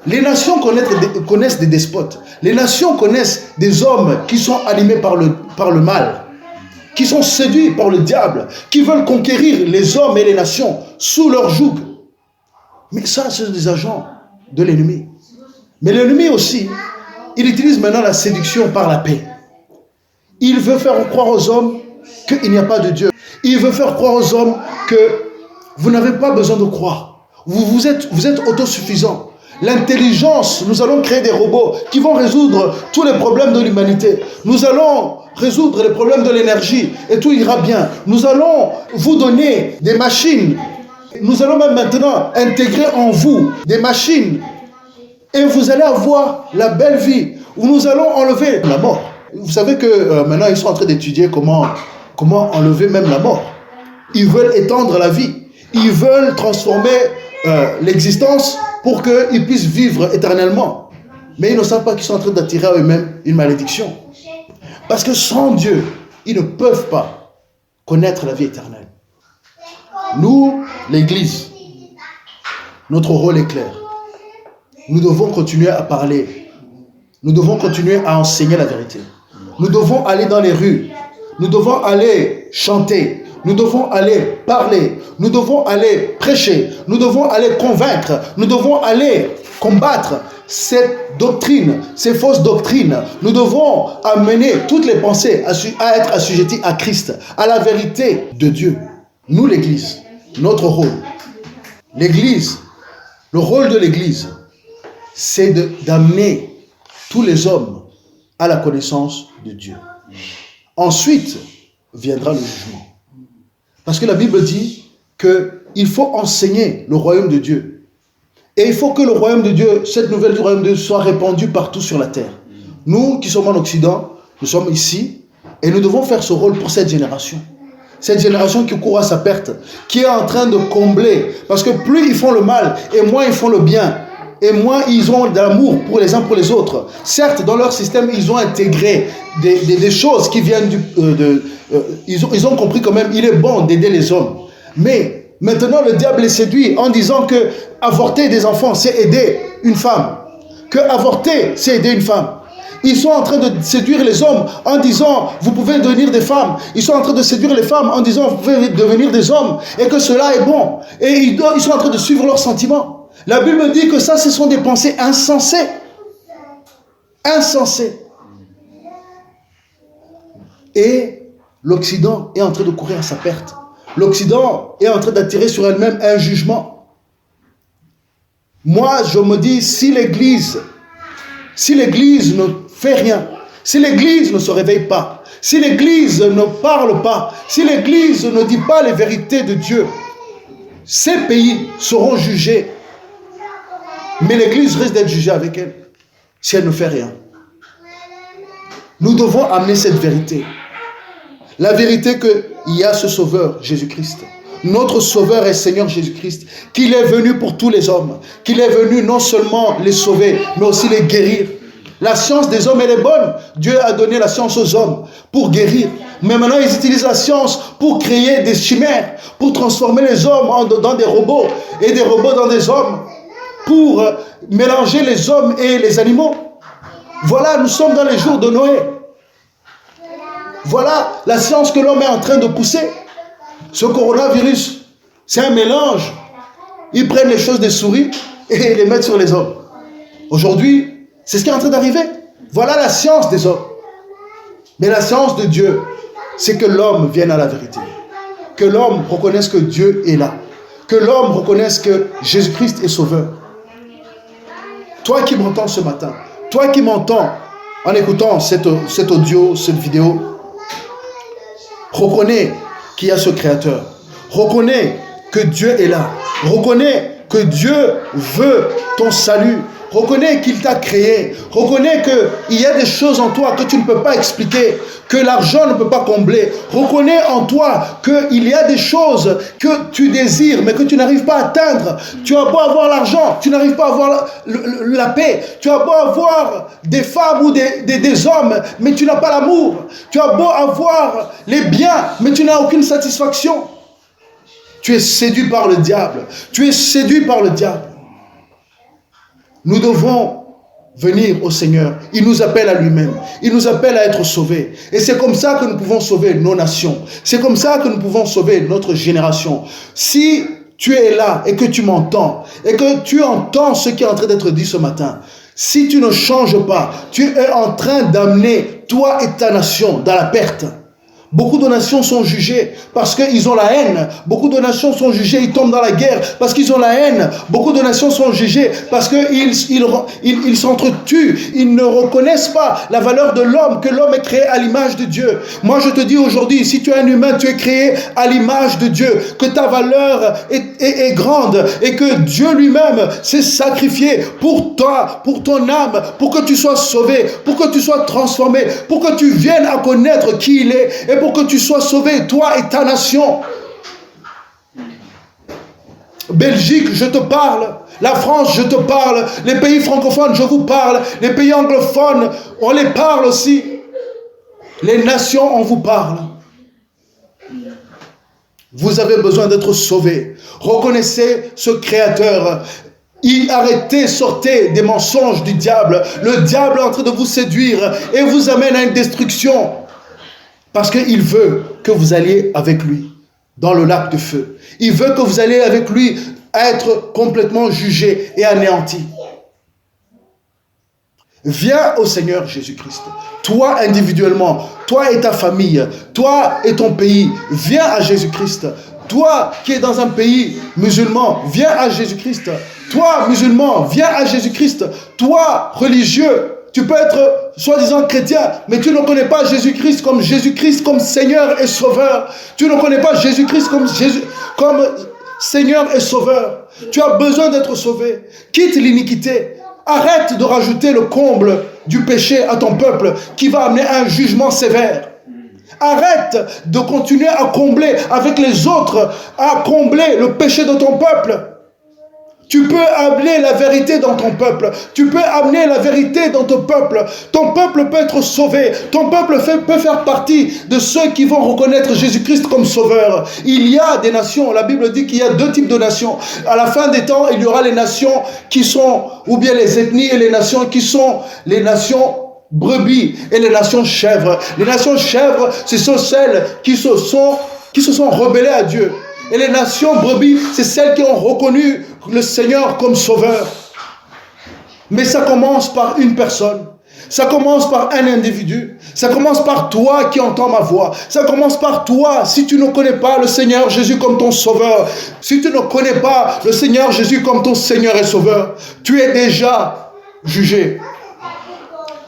Les nations connaissent des despotes. Les nations connaissent des hommes qui sont animés par le mal, qui sont séduits par le diable, qui veulent conquérir les hommes et les nations sous leur joug. Mais ça, c'est des agents de l'ennemi. Mais l'ennemi aussi, il utilise maintenant la séduction par la paix. Il veut faire croire aux hommes qu'il n'y a pas de Dieu. Il veut faire croire aux hommes que vous n'avez pas besoin de croire. Vous êtes autosuffisants. L'intelligence, nous allons créer des robots qui vont résoudre tous les problèmes de l'humanité. Nous allons résoudre les problèmes de l'énergie et tout ira bien. Nous allons vous donner des machines. Nous allons même maintenant intégrer en vous des machines et vous allez avoir la belle vie où nous allons enlever la mort. Vous savez que maintenant ils sont en train d'étudier comment enlever même la mort. Ils veulent étendre la vie. Ils veulent transformer l'existence pour qu'ils puissent vivre éternellement. Mais ils ne savent pas qu'ils sont en train d'attirer à eux-mêmes une malédiction. Parce que sans Dieu, ils ne peuvent pas connaître la vie éternelle. Nous, l'Église, notre rôle est clair. Nous devons continuer à parler. Nous devons continuer à enseigner la vérité. Nous devons aller dans les rues. Nous devons aller chanter. Nous devons aller parler. Nous devons aller prêcher. Nous devons aller convaincre. Nous devons aller combattre cette doctrine, ces fausses doctrines. Nous devons amener toutes les pensées à être assujetties à Christ, à la vérité de Dieu. Nous, l'Église, notre rôle. L'Église, le rôle de l'Église, c'est d'amener tous les hommes à la connaissance de Dieu. Ensuite viendra le jugement. Parce que la Bible dit qu'il faut enseigner le royaume de Dieu. Et il faut que le royaume de Dieu, cette nouvelle du royaume de Dieu soit répandue partout sur la terre. Nous qui sommes en Occident, nous sommes ici et nous devons faire ce rôle pour cette génération. Cette génération qui court à sa perte, qui est en train de combler. Parce que plus ils font le mal et moins ils font le bien. Et moins ils ont de l'amour pour les uns pour les autres. Certes, dans leur système, ils ont intégré des choses qui viennent ils ont compris quand même, il est bon d'aider les hommes. Mais maintenant, le diable les séduit en disant que avorter des enfants, c'est aider une femme. Que avorter, c'est aider une femme. Ils sont en train de séduire les hommes en disant, vous pouvez devenir des femmes. Ils sont en train de séduire les femmes en disant, vous pouvez devenir des hommes et que cela est bon. Et ils sont en train de suivre leurs sentiments. La Bible dit que ça, ce sont des pensées insensées. Insensées. Et l'Occident est en train de courir à sa perte. L'Occident est en train d'attirer sur elle-même un jugement. Moi, je me dis, si l'Église ne fait rien, si l'Église ne se réveille pas, si l'Église ne parle pas, si l'Église ne dit pas les vérités de Dieu, ces pays seront jugés. Mais l'Église risque d'être jugée avec elle si elle ne fait rien. Nous devons amener cette vérité. La vérité qu'il y a ce Sauveur, Jésus-Christ. Notre Sauveur et Seigneur Jésus-Christ, qu'il est venu pour tous les hommes, qu'il est venu non seulement les sauver, mais aussi les guérir. La science des hommes, elle est bonne. Dieu a donné la science aux hommes pour guérir. Mais maintenant, ils utilisent la science pour créer des chimères, pour transformer les hommes dans des robots et des robots dans des hommes, pour mélanger les hommes et les animaux. Voilà, nous sommes dans les jours de Noé. Voilà la science que l'homme est en train de pousser. Ce coronavirus, c'est un mélange. Ils prennent les choses des souris et les mettent sur les hommes. Aujourd'hui, c'est ce qui est en train d'arriver. Voilà la science des hommes. Mais la science de Dieu, c'est que l'homme vienne à la vérité. Que l'homme reconnaisse que Dieu est là. Que l'homme reconnaisse que Jésus-Christ est sauveur. Toi qui m'entends ce matin, toi qui m'entends en écoutant cet audio, cette vidéo, reconnais qu'il y a ce Créateur. Reconnais que Dieu est là. Reconnais que Dieu veut ton salut. Reconnais qu'il t'a créé. Reconnais qu'il y a des choses en toi que tu ne peux pas expliquer, que l'argent ne peut pas combler. Reconnais en toi qu'il y a des choses que tu désires, mais que tu n'arrives pas à atteindre. Tu as beau avoir l'argent, tu n'arrives pas à avoir la paix. Tu as beau avoir des femmes ou des hommes, mais tu n'as pas l'amour. Tu as beau avoir les biens, mais tu n'as aucune satisfaction. Tu es séduit par le diable. Tu es séduit par le diable. Nous devons venir au Seigneur. Il nous appelle à lui-même. Il nous appelle à être sauvés. Et c'est comme ça que nous pouvons sauver nos nations. C'est comme ça que nous pouvons sauver notre génération. Si tu es là et que tu m'entends, et que tu entends ce qui est en train d'être dit ce matin, si tu ne changes pas, tu es en train d'amener toi et ta nation dans la perte. Beaucoup de nations sont jugées parce qu'ils ont la haine. Beaucoup de nations sont jugées, ils tombent dans la guerre parce qu'ils ont la haine. Beaucoup de nations sont jugées parce qu'ils s'entretuent. Ils ne reconnaissent pas la valeur de l'homme, que l'homme est créé à l'image de Dieu. Moi, je te dis aujourd'hui, si tu es un humain, tu es créé à l'image de Dieu. Que ta valeur est grande et que Dieu lui-même s'est sacrifié pour toi, pour ton âme, pour que tu sois sauvé, pour que tu sois transformé, pour que tu viennes à connaître qui il est et pour que tu sois sauvé, toi et ta nation. Belgique, je te parle. La France, je te parle. Les pays francophones, je vous parle. Les pays anglophones, on les parle aussi. Les nations, on vous parle. Vous avez besoin d'être sauvés. Reconnaissez ce Créateur. Arrêtez, sortez des mensonges du diable. Le diable est en train de vous séduire et vous amène à une destruction. Parce qu'il veut que vous alliez avec lui dans le lac de feu. Il veut que vous alliez avec lui être complètement jugé et anéanti. Viens au Seigneur Jésus-Christ. Toi individuellement, toi et ta famille, toi et ton pays, viens à Jésus-Christ. Toi qui es dans un pays musulman, viens à Jésus-Christ. Toi musulman, viens à Jésus-Christ. Toi religieux, tu peux être soi-disant chrétien, mais tu ne connais pas Jésus-Christ comme Seigneur et Sauveur. Tu ne connais pas Jésus-Christ comme Seigneur et Sauveur. Tu as besoin d'être sauvé. Quitte l'iniquité. Arrête de rajouter le comble du péché à ton peuple qui va amener un jugement sévère. Arrête de continuer à combler avec les autres, à combler le péché de ton peuple. Tu peux amener la vérité dans ton peuple. Tu peux amener la vérité dans ton peuple. Ton peuple peut être sauvé. Ton peuple peut faire partie de ceux qui vont reconnaître Jésus-Christ comme sauveur. Il y a des nations. La Bible dit qu'il y a deux types de nations. À la fin des temps, il y aura les nations qui sont, ou bien les ethnies et les nations qui sont les nations brebis et les nations chèvres. Les nations chèvres, ce sont celles qui se sont rebellées à Dieu. Et les nations brebis, c'est celles qui ont reconnu le Seigneur comme sauveur. Mais ça commence par une personne. Ça commence par un individu. Ça commence par toi qui entends ma voix. Ça commence par toi. Si tu ne connais pas le Seigneur Jésus comme ton sauveur, si tu ne connais pas le Seigneur Jésus comme ton Seigneur et sauveur, tu es déjà jugé.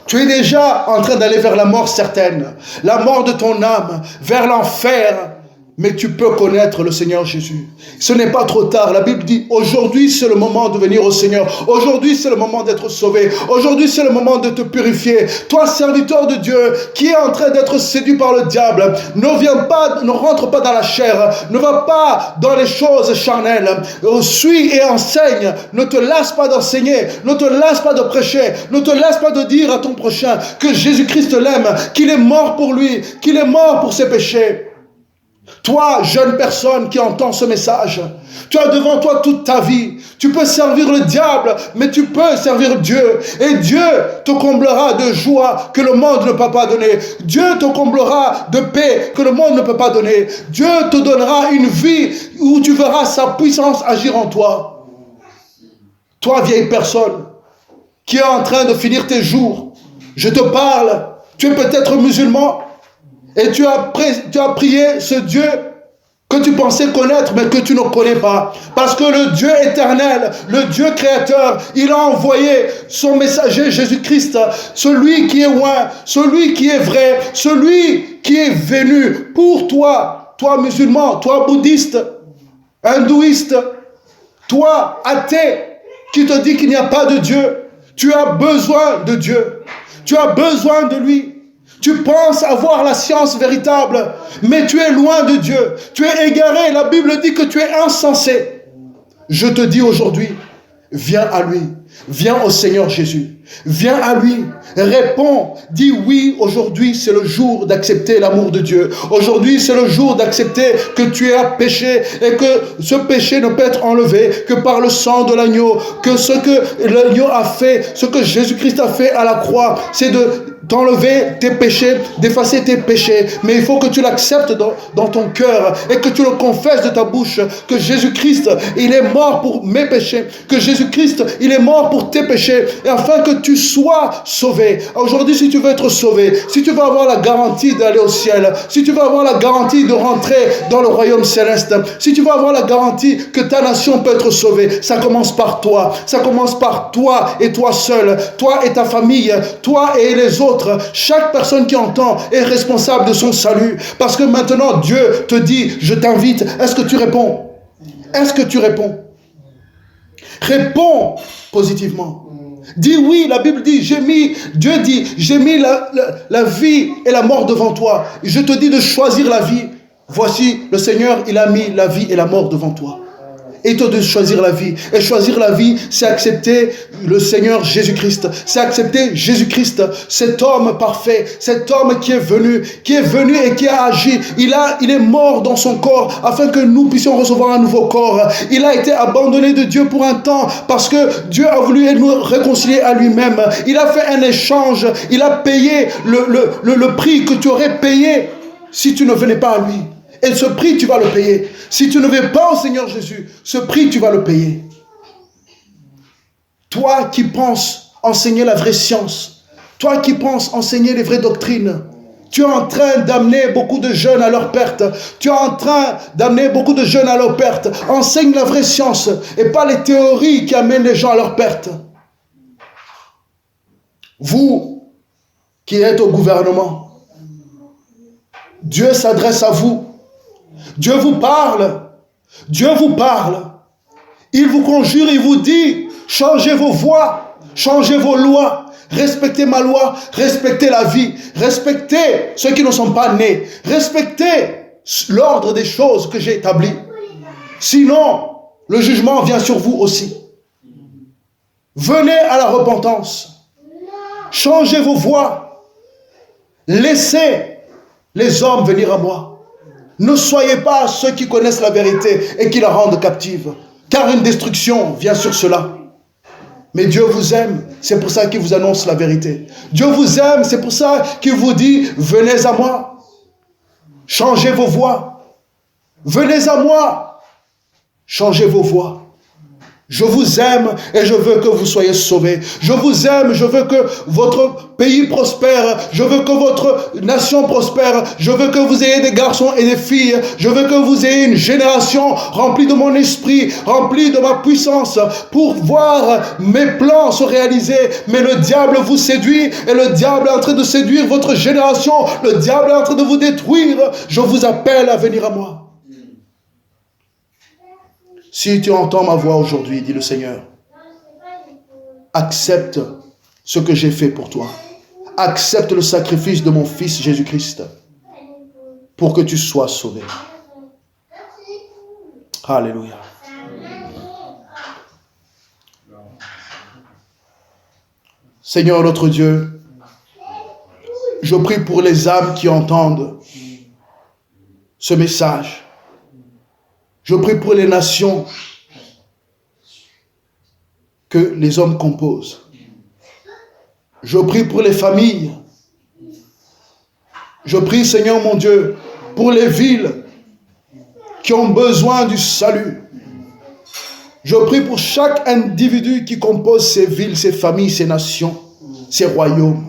Tu es déjà en train d'aller vers la mort certaine, la mort de ton âme, vers l'enfer. Mais tu peux connaître le Seigneur Jésus. Ce n'est pas trop tard. La Bible dit, aujourd'hui c'est le moment de venir au Seigneur. Aujourd'hui c'est le moment d'être sauvé. Aujourd'hui c'est le moment de te purifier. Toi, serviteur de Dieu, qui est en train d'être séduit par le diable, ne rentre pas dans la chair, ne va pas dans les choses charnelles. Suis et enseigne. Ne te lasse pas d'enseigner. Ne te lasse pas de prêcher. Ne te lasse pas de dire à ton prochain que Jésus-Christ l'aime, qu'il est mort pour lui, qu'il est mort pour ses péchés. Toi, jeune personne qui entend ce message, tu as devant toi toute ta vie. Tu peux servir le diable, mais tu peux servir Dieu. Et Dieu te comblera de joie que le monde ne peut pas donner. Dieu te comblera de paix que le monde ne peut pas donner. Dieu te donnera une vie où tu verras sa puissance agir en toi. Toi, vieille personne, qui est en train de finir tes jours, je te parle. Tu es peut-être musulman. Et tu as prié ce Dieu que tu pensais connaître, mais que tu ne connais pas. Parce que le Dieu éternel, le Dieu créateur, il a envoyé son messager Jésus-Christ, celui qui est loin, celui qui est vrai, celui qui est venu pour toi, toi musulman, toi bouddhiste, hindouiste, toi athée, qui te dit qu'il n'y a pas de Dieu. Tu as besoin de Dieu. Tu as besoin de lui. Tu penses avoir la science véritable, mais tu es loin de Dieu. Tu es égaré. La Bible dit que tu es insensé. Je te dis aujourd'hui, viens à lui. Viens au Seigneur Jésus. Viens à lui. Réponds. Dis oui, aujourd'hui c'est le jour d'accepter l'amour de Dieu. Aujourd'hui c'est le jour d'accepter que tu as péché et que ce péché ne peut être enlevé que par le sang de l'agneau. Que ce que l'agneau a fait, ce que Jésus-Christ a fait à la croix, c'est de t'enlever tes péchés, d'effacer tes péchés. Mais il faut que tu l'acceptes dans ton cœur et que tu le confesses de ta bouche que Jésus-Christ, il est mort pour mes péchés, que Jésus-Christ, il est mort pour tes péchés, et afin que tu sois sauvé. Aujourd'hui, si tu veux être sauvé, si tu veux avoir la garantie d'aller au ciel, si tu veux avoir la garantie de rentrer dans le royaume céleste, si tu veux avoir la garantie que ta nation peut être sauvée, ça commence par toi. Ça commence par toi et toi seul, toi et ta famille, toi et les autres. Chaque personne qui entend est responsable de son salut. Parce que maintenant, Dieu te dit, je t'invite. Est-ce que tu réponds? Est-ce que tu réponds? Réponds positivement. Dis oui, la Bible dit, Dieu dit, j'ai mis la vie et la mort devant toi. Je te dis de choisir la vie. Voici, le Seigneur, il a mis la vie et la mort devant toi. Et toi de choisir la vie. Et choisir la vie, c'est accepter le Seigneur Jésus-Christ. C'est accepter Jésus-Christ, cet homme parfait, cet homme qui est venu et qui a agi. Il est mort dans son corps afin que nous puissions recevoir un nouveau corps. Il a été abandonné de Dieu pour un temps parce que Dieu a voulu nous réconcilier à lui-même. Il a fait un échange. Il a payé le prix que tu aurais payé si tu ne venais pas à lui. Et ce prix, tu vas le payer. Si tu ne veux pas au Seigneur Jésus, ce prix, tu vas le payer. Toi qui penses enseigner la vraie science, toi qui penses enseigner les vraies doctrines, tu es en train d'amener beaucoup de jeunes à leur perte. Tu es en train d'amener beaucoup de jeunes à leur perte. Enseigne la vraie science et pas les théories qui amènent les gens à leur perte. Vous qui êtes au gouvernement, Dieu s'adresse à vous. Dieu vous parle. Dieu vous parle. Il vous conjure, il vous dit, changez vos voies, changez vos lois, respectez ma loi, respectez la vie, respectez ceux qui ne sont pas nés, respectez l'ordre des choses que j'ai établi. Sinon, le jugement vient sur vous aussi. Venez à la repentance. Changez vos voies. Laissez les hommes venir à moi. Ne soyez pas ceux qui connaissent la vérité et qui la rendent captive, car une destruction vient sur cela. Mais Dieu vous aime, c'est pour ça qu'il vous annonce la vérité. Dieu vous aime, c'est pour ça qu'il vous dit, venez à moi. Changez vos voies. Venez à moi. Changez vos voies. Je vous aime et je veux que vous soyez sauvés. Je vous aime, je veux que votre pays prospère. Je veux que votre nation prospère. Je veux que vous ayez des garçons et des filles. Je veux que vous ayez une génération remplie de mon esprit, remplie de ma puissance pour voir mes plans se réaliser. Mais le diable vous séduit et le diable est en train de séduire votre génération. Le diable est en train de vous détruire. Je vous appelle à venir à moi. Si tu entends ma voix aujourd'hui, dit le Seigneur, accepte ce que j'ai fait pour toi. Accepte le sacrifice de mon Fils Jésus-Christ pour que tu sois sauvé. Alléluia. Seigneur notre Dieu, je prie pour les âmes qui entendent ce message. Je prie pour les nations que les hommes composent. Je prie pour les familles. Je prie, Seigneur mon Dieu, pour les villes qui ont besoin du salut. Je prie pour chaque individu qui compose ces villes, ces familles, ces nations, ces royaumes.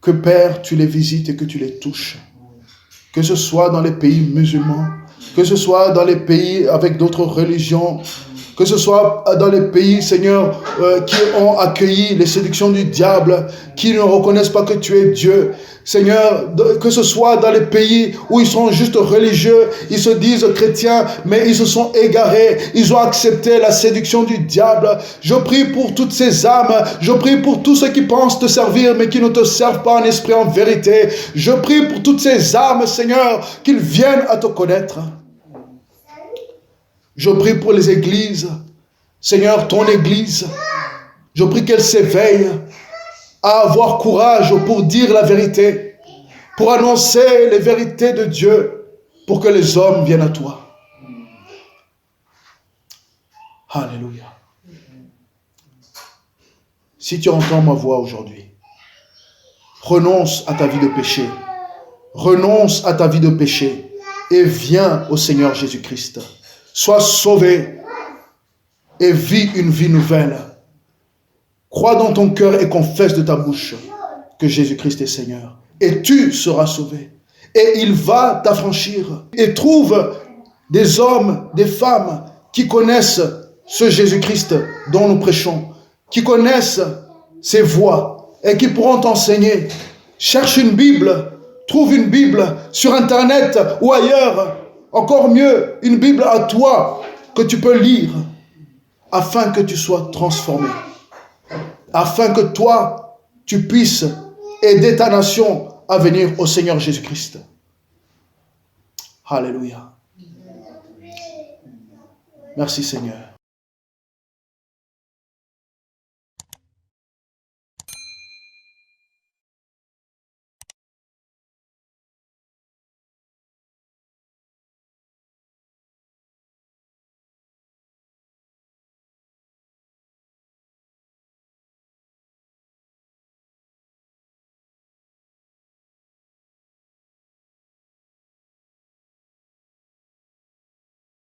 Que Père, tu les visites et que tu les touches. Que ce soit dans les pays musulmans, que ce soit dans les pays avec d'autres religions, que ce soit dans les pays, Seigneur, qui ont accueilli les séductions du diable, qui ne reconnaissent pas que tu es Dieu. Seigneur, que ce soit dans les pays où ils sont juste religieux, ils se disent chrétiens, mais ils se sont égarés, ils ont accepté la séduction du diable. Je prie pour toutes ces âmes, je prie pour tous ceux qui pensent te servir, mais qui ne te servent pas en esprit, en vérité. Je prie pour toutes ces âmes, Seigneur, qu'ils viennent à te connaître. Je prie pour les églises, Seigneur, ton église. Je prie qu'elle s'éveille à avoir courage pour dire la vérité, pour annoncer les vérités de Dieu, pour que les hommes viennent à toi. Alléluia. Si tu entends ma voix aujourd'hui, renonce à ta vie de péché. Renonce à ta vie de péché et viens au Seigneur Jésus-Christ. Sois sauvé et vis une vie nouvelle. Crois dans ton cœur et confesse de ta bouche que Jésus-Christ est Seigneur. Et tu seras sauvé. Et il va t'affranchir. Et trouve des hommes, des femmes qui connaissent ce Jésus-Christ dont nous prêchons, qui connaissent ses voies et qui pourront t'enseigner. Cherche une Bible, trouve une Bible sur Internet ou ailleurs. Encore mieux, une Bible à toi que tu peux lire afin que tu sois transformé. Afin que toi, tu puisses aider ta nation à venir au Seigneur Jésus-Christ. Alléluia. Merci Seigneur.